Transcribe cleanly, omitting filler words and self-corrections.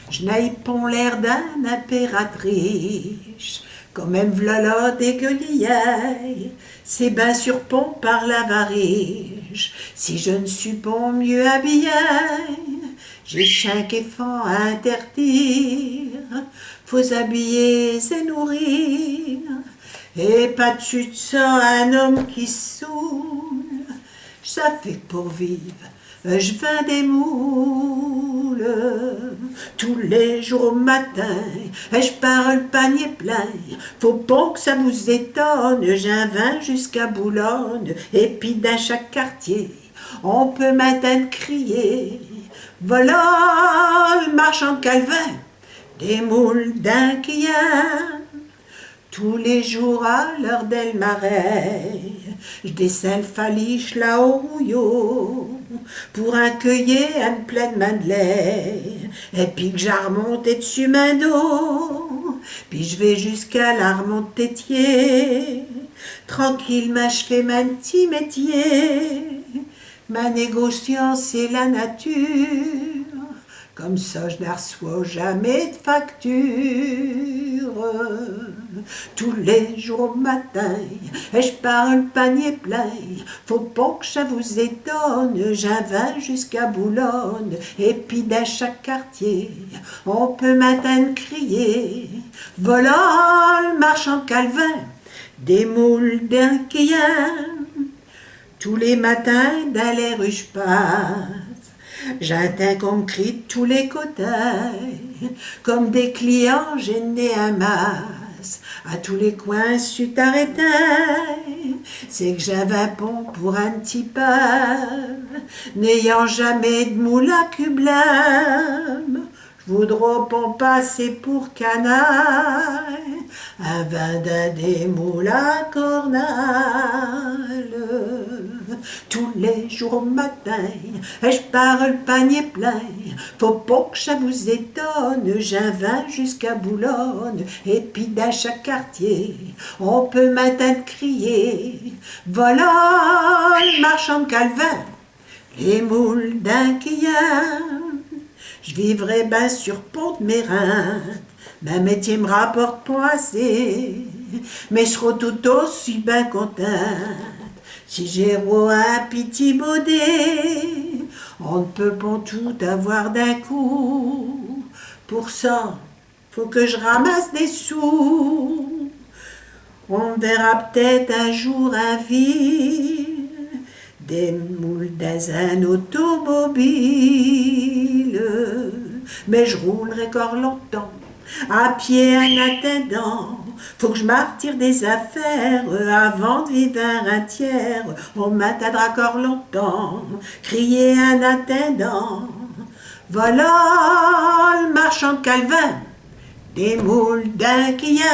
Je n'aille pas l'air d'un impératrice, quand même v'là des gueuliers, c'est ben sur pont par l'avarice, si je ne suis pas mieux habillé, j'ai cinq enfants à interdire, faut habiller et nourrir, et pas dessus de ça un homme qui saoule, ça fait pour vivre. Je vins des moules tous les jours au matin, et je pars le panier plein. Faut pas que ça vous étonne, j'en vins jusqu'à Boulogne, et puis dans chaque quartier, on peut maintenant crier. Voilà le marchand de Calvin, des moules d'un quillin. Tous les jours à l'heure del marais, je descends le faliche là au rouillot pour accueillir une pleine madeleine. Et puis que j'armonte dessus main d'eau, puis je vais jusqu'à la remonte tétier. Tranquillement, je fais mon petit métier. Ma négociance, c'est la nature. Comme ça, je ne reçois jamais de facture. Tous les jours au matin, et je pars le panier plein. Faut pas que ça vous étonne, j'en vins jusqu'à Boulogne. Et puis dans chaque quartier, on peut maintenant crier. Voilà le marchand de Calvin, des moules d'un quillin. Tous les matins, dans les rues, je passe. J'entends qu'on me crie de tous les côtés, comme des clients gênés à masse. À tous les coins, je t'arrêtais. C'est que j'avais un pont pour un petit peu, n'ayant jamais de moule à Cublem. Je voudrais pas passer pour canaille, un vin d'un des moules à Cornal. Tous les jours au matin, et je pars le panier plein. Faut pas que ça vous étonne, j'en vins jusqu'à Boulogne. Et puis dans chaque quartier, on peut maintenant crier. Voilà le marchand de Calvin, les moules d'un quillin. Je vivrai ben sur pont de Mérinthe, ma métier me rapporte pas assez, mais je serai tout aussi ben contente si j'ai un petit baudet. On ne peut pas tout avoir d'un coup, pour ça, faut que je ramasse des sous. On verra peut-être un jour un ville, des moules dans un automobile, mais je roulerai encore longtemps, à pied en attendant. Faut que je m'attire des affaires avant de vivre un tiers. On m'attendra encore longtemps, crier en attendant. Voilà le marchand de Calvin, des moules d'un quillin.